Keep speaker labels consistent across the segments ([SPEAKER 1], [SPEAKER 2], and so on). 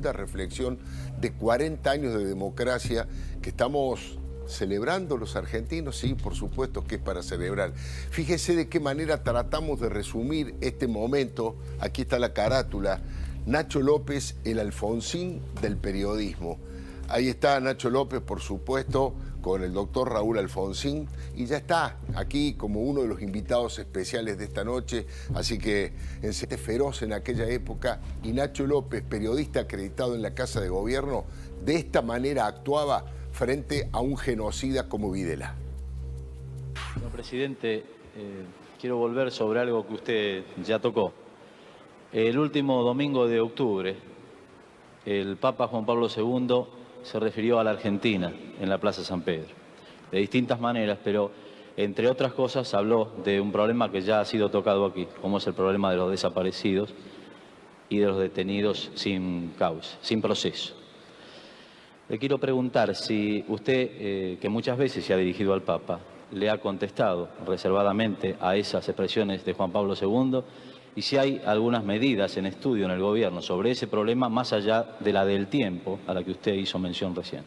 [SPEAKER 1] reflexión de 40 años de democracia que estamos celebrando los argentinos. Sí, por supuesto que es para celebrar. Fíjese de qué manera tratamos de resumir este momento. Aquí está la carátula: Nacho López, el Alfonsín del periodismo. Ahí está Nacho López, por supuesto, con el doctor Raúl Alfonsín, y ya está aquí como uno de los invitados especiales de esta noche. Así que en Sete Feroz en aquella época, y Nacho López, periodista acreditado en la Casa de Gobierno, de esta manera actuaba frente a un genocida como Videla.
[SPEAKER 2] Señor presidente, quiero volver sobre algo que usted ya tocó. El último domingo de octubre, el Papa Juan Pablo II se refirió a la Argentina en la Plaza San Pedro, de distintas maneras, pero entre otras cosas habló de un problema que ya ha sido tocado aquí, como es el problema de los desaparecidos y de los detenidos sin causa, sin proceso. Le quiero preguntar si usted, que muchas veces se ha dirigido al Papa, le ha contestado reservadamente a esas expresiones de Juan Pablo II, y si hay algunas medidas en estudio en el gobierno sobre ese problema, más allá de la del tiempo a la que usted hizo mención recién.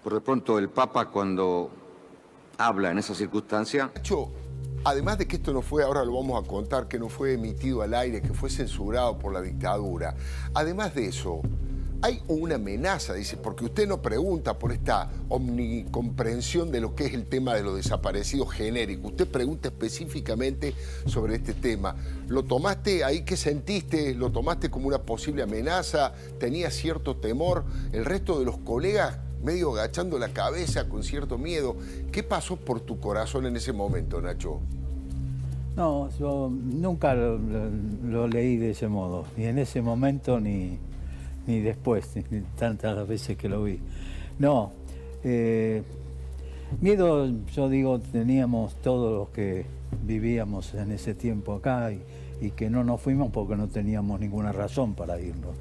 [SPEAKER 3] Por de pronto, el Papa, cuando habla en esa circunstancia...
[SPEAKER 1] Nacho, además de que esto no fue, ahora lo vamos a contar, que no fue emitido al aire, que fue censurado por la dictadura, además de eso, hay una amenaza, dice, porque usted no pregunta por esta omnicomprensión de lo que es el tema de los desaparecidos genérico. Usted pregunta específicamente sobre este tema. ¿Lo tomaste ahí? ¿Qué sentiste? ¿Lo tomaste como una posible amenaza? ¿Tenías cierto temor? El resto de los colegas medio agachando la cabeza con cierto miedo. ¿Qué pasó por tu corazón en ese momento, Nacho?
[SPEAKER 4] No, yo nunca lo leí de ese modo, ni en ese momento ni después, ni tantas veces que lo vi. No, miedo, yo digo, teníamos todos los que vivíamos en ese tiempo acá y que no nos fuimos porque no teníamos ninguna razón para irnos.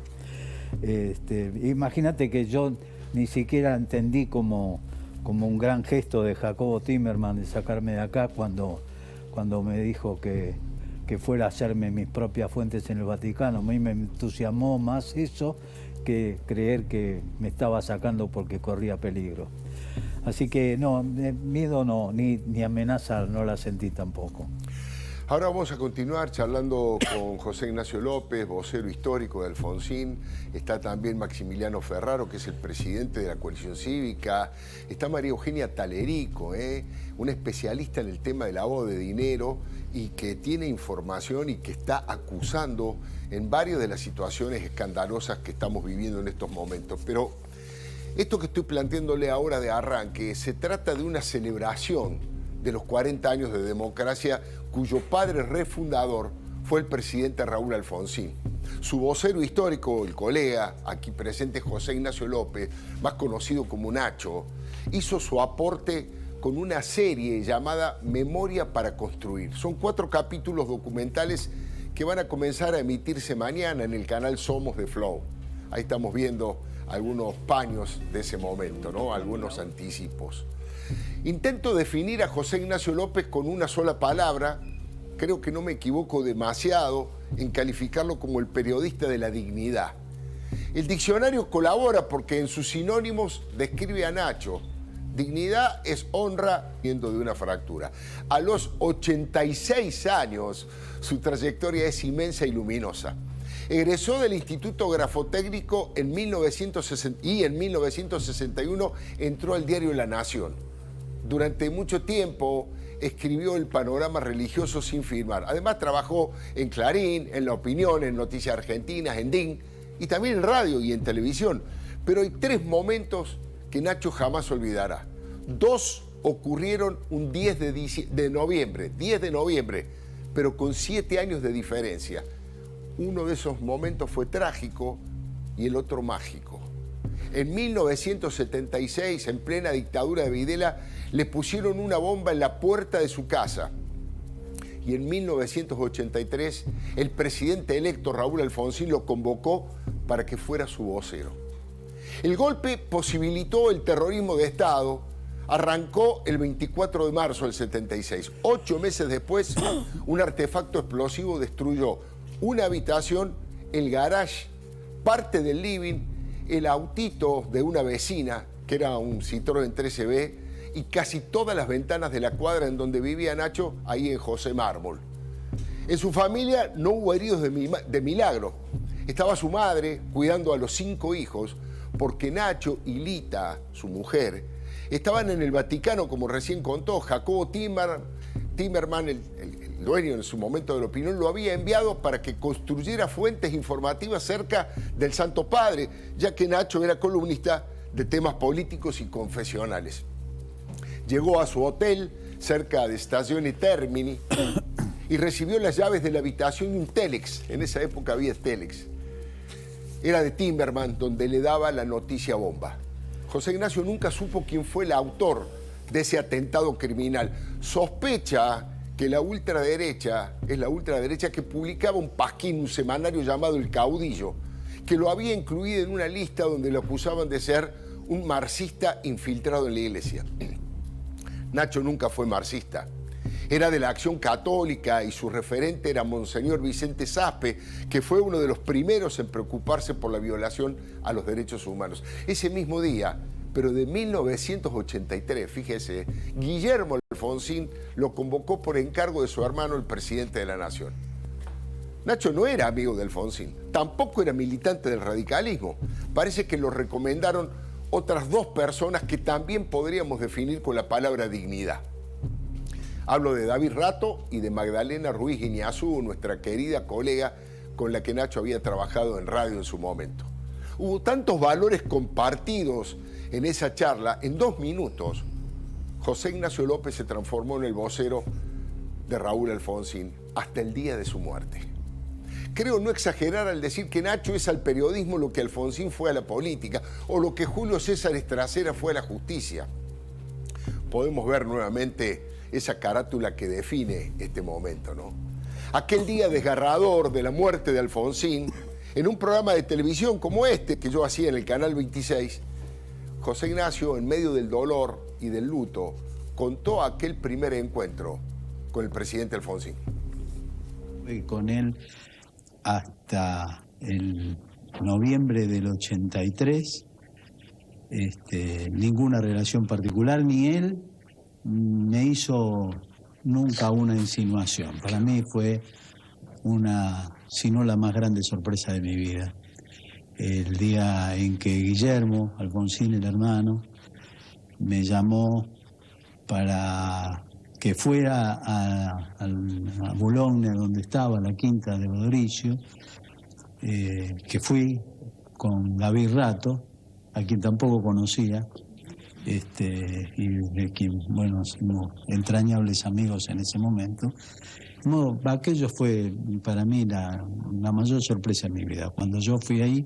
[SPEAKER 4] Imagínate que yo ni siquiera entendí como un gran gesto de Jacobo Timerman de sacarme de acá cuando me dijo que fuera a hacerme mis propias fuentes en el Vaticano. A mí me entusiasmó más eso que creer que me estaba sacando porque corría peligro. Así que no, miedo no, ni amenaza no la sentí tampoco.
[SPEAKER 1] Ahora vamos a continuar charlando con José Ignacio López, vocero histórico de Alfonsín. Está también Maximiliano Ferraro, que es el presidente de la Coalición Cívica. Está María Eugenia Talerico, una especialista en el tema del lavado de dinero y que tiene información y que está acusando en varias de las situaciones escandalosas que estamos viviendo en estos momentos. Pero esto que estoy planteándole ahora de arranque, se trata de una celebración de los 40 años de democracia, cuyo padre refundador fue el presidente Raúl Alfonsín. Su vocero histórico, el colega aquí presente José Ignacio López, más conocido como Nacho, hizo su aporte con una serie llamada Memoria para Construir. Son 4 capítulos documentales que van a comenzar a emitirse mañana en el canal Somos de Flow. Ahí estamos viendo algunos paños de ese momento, ¿no? Algunos anticipos. Intento definir a José Ignacio López con una sola palabra. Creo que no me equivoco demasiado en calificarlo como el periodista de la dignidad. El diccionario colabora porque en sus sinónimos describe a Nacho. Dignidad es honra viendo de una fractura. A los 86 años, su trayectoria es inmensa y luminosa. Egresó del Instituto Grafotécnico en 1960 y en 1961 entró al diario La Nación. Durante mucho tiempo escribió el Panorama Religioso sin firmar. Además trabajó en Clarín, en La Opinión, en Noticias Argentinas, en DIN y también en radio y en televisión. Pero hay 3 momentos que Nacho jamás olvidará. 2 ocurrieron un 10 de noviembre, pero con 7 años de diferencia. Uno de esos momentos fue trágico y el otro mágico. En 1976, en plena dictadura de Videla, le pusieron una bomba en la puerta de su casa. Y en 1983, el presidente electo Raúl Alfonsín lo convocó para que fuera su vocero. El golpe posibilitó el terrorismo de Estado, arrancó el 24 de marzo del 76. 8 meses después, un artefacto explosivo destruyó una habitación, el garage, parte del living, el autito de una vecina, que era un Citroën 13B, y casi todas las ventanas de la cuadra en donde vivía Nacho, ahí en José Mármol. En su familia no hubo heridos de milagro. Estaba su madre cuidando a los 5 hijos, porque Nacho y Lita, su mujer, estaban en el Vaticano, como recién contó. Jacobo Timerman, el dueño en su momento de la opinión, lo había enviado para que construyera fuentes informativas cerca del Santo Padre, ya que Nacho era columnista de temas políticos y confesionales. Llegó a su hotel cerca de Stazione Termini y recibió las llaves de la habitación de un Telex. En esa época había Telex. Era de Timerman, donde le daba la noticia bomba. José Ignacio nunca supo quién fue el autor de ese atentado criminal. Sospecha que la ultraderecha es la ultraderecha que publicaba un pasquín, un semanario llamado El Caudillo, que lo había incluido en una lista donde lo acusaban de ser un marxista infiltrado en la iglesia. Nacho nunca fue marxista. Era de la Acción Católica y su referente era Monseñor Vicente Saspe, que fue uno de los primeros en preocuparse por la violación a los derechos humanos. Ese mismo día, pero de 1983, fíjese, Guillermo Alfonsín lo convocó por encargo de su hermano, el presidente de la Nación. Nacho no era amigo de Alfonsín, tampoco era militante del radicalismo. Parece que lo recomendaron otras 2 personas que también podríamos definir con la palabra dignidad. Hablo de David Rato y de Magdalena Ruiz Iñazú, nuestra querida colega con la que Nacho había trabajado en radio en su momento. Hubo tantos valores compartidos en esa charla. En 2 minutos, José Ignacio López se transformó en el vocero de Raúl Alfonsín hasta el día de su muerte. Creo no exagerar al decir que Nacho es al periodismo lo que Alfonsín fue a la política o lo que Julio César Estracera fue a la justicia. Podemos ver nuevamente esa carátula que define este momento, ¿no? Aquel día desgarrador de la muerte de Alfonsín, en un programa de televisión como este que yo hacía en el Canal 26, José Ignacio, en medio del dolor y del luto, contó aquel primer encuentro con el presidente Alfonsín.
[SPEAKER 4] Fui con él hasta el noviembre del 83, ninguna relación particular, ni él me hizo nunca una insinuación. Para mí fue si no la más grande sorpresa de mi vida. El día en que Guillermo Alfonsín, el hermano, me llamó para que fuera a Boulogne, donde estaba la quinta de Bodricio, que fui con David Rato, a quien tampoco conocía, y de quien, bueno, somos entrañables amigos en ese momento. No, aquello fue para mí la mayor sorpresa de mi vida. Cuando yo fui ahí,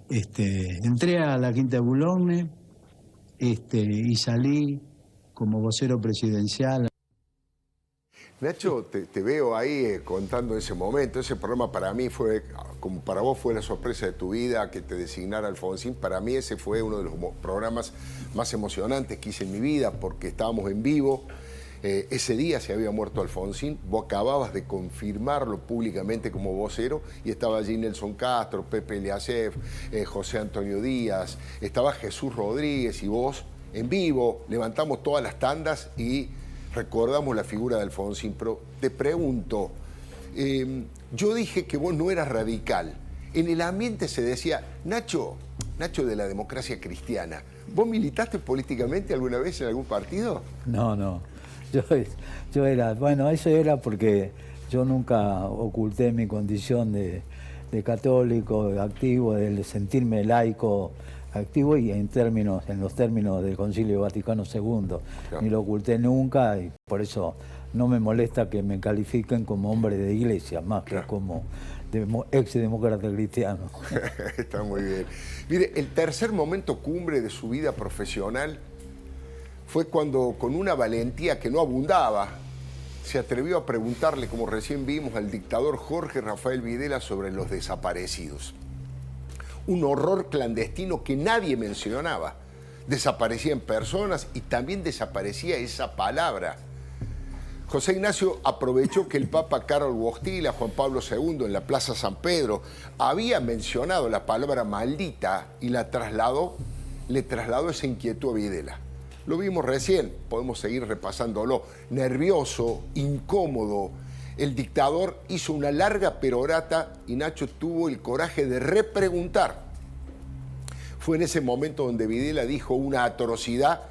[SPEAKER 4] entré a la quinta de Boulogne, y salí como vocero presidencial.
[SPEAKER 1] Nacho, te veo ahí contando ese momento. Ese programa para mí fue, como para vos fue la sorpresa de tu vida, que te designara Alfonsín. Para mí ese fue uno de los programas más emocionantes que hice en mi vida, porque estábamos en vivo. Ese día se había muerto Alfonsín, vos acababas de confirmarlo públicamente como vocero, y estaba allí Nelson Castro, Pepe Eliasef, José Antonio Díaz, estaba Jesús Rodríguez y vos en vivo. Levantamos todas las tandas y recordamos la figura de Alfonsín. Pero te pregunto, yo dije que vos no eras radical. En el ambiente se decía, Nacho de la democracia cristiana, ¿vos militaste políticamente alguna vez en algún partido?
[SPEAKER 4] No. Yo era, bueno, eso era porque yo nunca oculté mi condición de católico, de activo, de sentirme laico activo, y en los términos del Concilio Vaticano II. Claro. Ni lo oculté nunca, y por eso no me molesta que me califiquen como hombre de iglesia, más que como ex-demócrata cristiano.
[SPEAKER 1] Está muy bien. Mire, el tercer momento cumbre de su vida profesional fue cuando, con una valentía que no abundaba, se atrevió a preguntarle, como recién vimos, al dictador Jorge Rafael Videla sobre los desaparecidos. Un horror clandestino que nadie mencionaba. desaparecían personas y también desaparecía esa palabra. José Ignacio aprovechó que el Papa Karol Wojtyła, Juan Pablo II, en la Plaza San Pedro, había mencionado la palabra maldita y le trasladó esa inquietud a Videla. Lo vimos recién, podemos seguir repasándolo. Nervioso, incómodo, el dictador hizo una larga perorata y Nacho tuvo el coraje de repreguntar. Fue en ese momento donde Videla dijo una atrocidad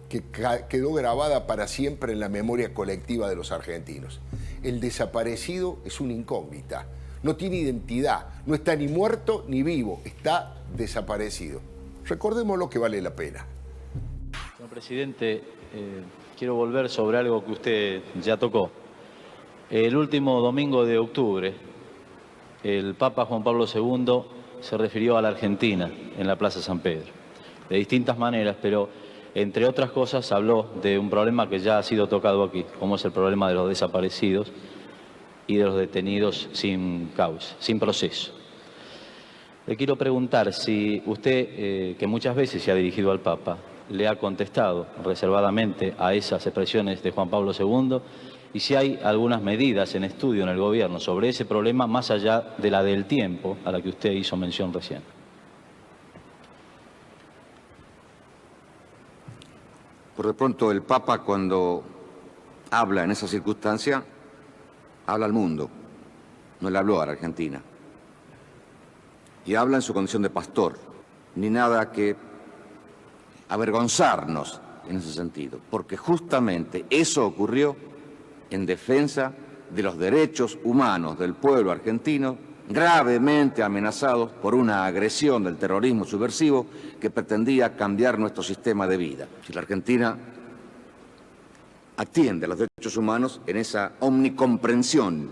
[SPEAKER 1] que quedó grabada para siempre en la memoria colectiva de los argentinos. El desaparecido es una incógnita, no tiene identidad, no está ni muerto ni vivo, está desaparecido. Recordémoslo que vale la pena.
[SPEAKER 2] Señor presidente, quiero volver sobre algo que usted ya tocó. El último domingo de octubre, el Papa Juan Pablo II se refirió a la Argentina en la Plaza San Pedro, de distintas maneras, pero entre otras cosas habló de un problema que ya ha sido tocado aquí, como es el problema de los desaparecidos y de los detenidos sin causa, sin proceso. Le quiero preguntar si usted, que muchas veces se ha dirigido al Papa, le ha contestado reservadamente a esas expresiones de Juan Pablo II y si hay algunas medidas en estudio en el gobierno sobre ese problema más allá de la del tiempo a la que usted hizo mención recién.
[SPEAKER 3] Por de pronto el Papa cuando habla en esa circunstancia, habla al mundo, no le habló a la Argentina. Y habla en su condición de pastor, ni nada que avergonzarnos en ese sentido, porque justamente eso ocurrió en defensa de los derechos humanos del pueblo argentino, gravemente amenazados por una agresión del terrorismo subversivo que pretendía cambiar nuestro sistema de vida. Si la Argentina atiende a los derechos humanos en esa omnicomprensión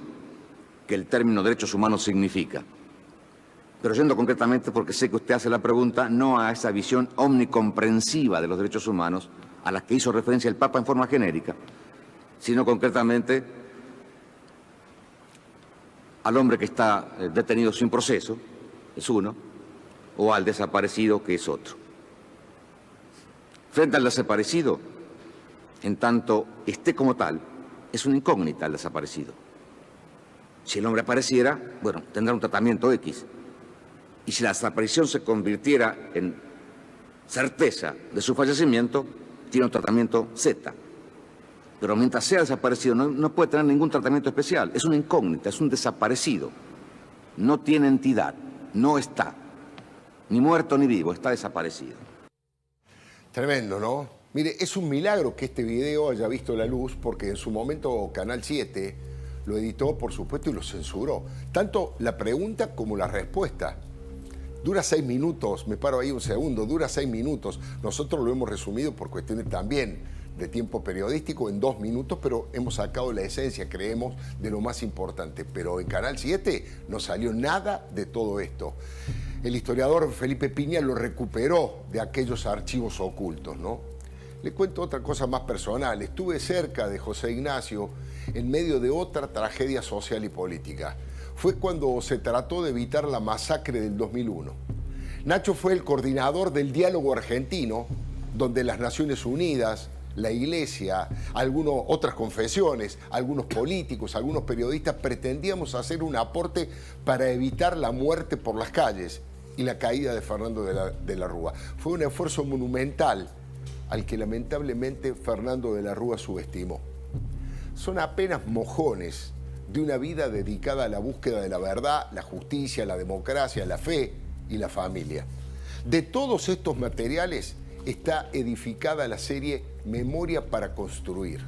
[SPEAKER 3] que el término derechos humanos significa. Pero yendo concretamente, porque sé que usted hace la pregunta, no a esa visión omnicomprensiva de los derechos humanos a la que hizo referencia el Papa en forma genérica, sino concretamente al hombre que está detenido sin proceso, es uno, o al desaparecido, que es otro. Frente al desaparecido, en tanto esté como tal, es una incógnita el desaparecido. Si el hombre apareciera, bueno, tendrá un tratamiento X. Y si la desaparición se convirtiera en certeza de su fallecimiento, tiene un tratamiento Z. Pero mientras sea desaparecido no puede tener ningún tratamiento especial. Es una incógnita, es un desaparecido. No tiene entidad, no está. Ni muerto ni vivo, está desaparecido.
[SPEAKER 1] Tremendo, ¿no? Mire, es un milagro que este video haya visto la luz porque en su momento Canal 7 lo editó, por supuesto, y lo censuró. Tanto la pregunta como la respuesta. Dura 6 minutos, me paro ahí un segundo, dura 6 minutos. Nosotros lo hemos resumido por cuestiones también de tiempo periodístico en 2 minutos, pero hemos sacado la esencia, creemos, de lo más importante. Pero en Canal 7 no salió nada de todo esto. El historiador Felipe Piña lo recuperó de aquellos archivos ocultos, ¿no? Le cuento otra cosa más personal. Estuve cerca de José Ignacio en medio de otra tragedia social y política. Fue cuando se trató de evitar la masacre del 2001. Nacho fue el coordinador del diálogo argentino, donde las Naciones Unidas, la Iglesia, otras confesiones, algunos políticos, algunos periodistas pretendíamos hacer un aporte para evitar la muerte por las calles y la caída de Fernando de la Rúa. Fue un esfuerzo monumental al que lamentablemente Fernando de la Rúa subestimó. Son apenas mojones de una vida dedicada a la búsqueda de la verdad, la justicia, la democracia, la fe y la familia. De todos estos materiales está edificada la serie Memoria para Construir.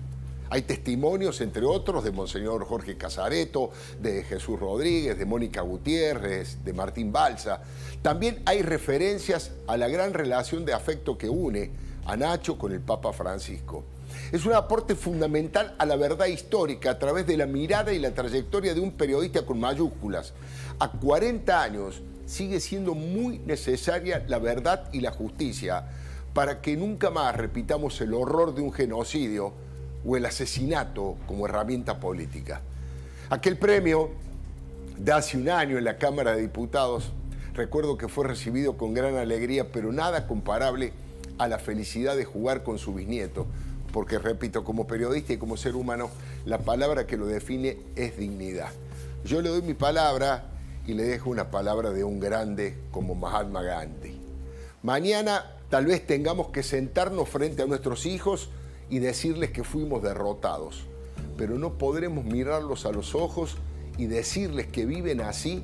[SPEAKER 1] Hay testimonios, entre otros, de Monseñor Jorge Casareto, de Jesús Rodríguez, de Mónica Gutiérrez, de Martín Balsa. También hay referencias a la gran relación de afecto que une a Nacho con el Papa Francisco. Es un aporte fundamental a la verdad histórica a través de la mirada y la trayectoria de un periodista con mayúsculas. A 40 años sigue siendo muy necesaria la verdad y la justicia para que nunca más repitamos el horror de un genocidio o el asesinato como herramienta política. Aquel premio de hace un año en la Cámara de Diputados, recuerdo que fue recibido con gran alegría, pero nada comparable a la felicidad de jugar con su bisnieto. Porque, repito, como periodista y como ser humano, la palabra que lo define es dignidad. Yo le doy mi palabra y le dejo una palabra de un grande como Mahatma Gandhi. Mañana tal vez tengamos que sentarnos frente a nuestros hijos y decirles que fuimos derrotados, pero no podremos mirarlos a los ojos y decirles que viven así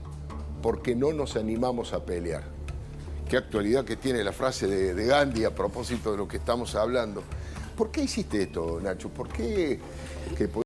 [SPEAKER 1] porque no nos animamos a pelear. Qué actualidad que tiene la frase de Gandhi a propósito de lo que estamos hablando. ¿Por qué hiciste esto, Nacho? ¿Por qué?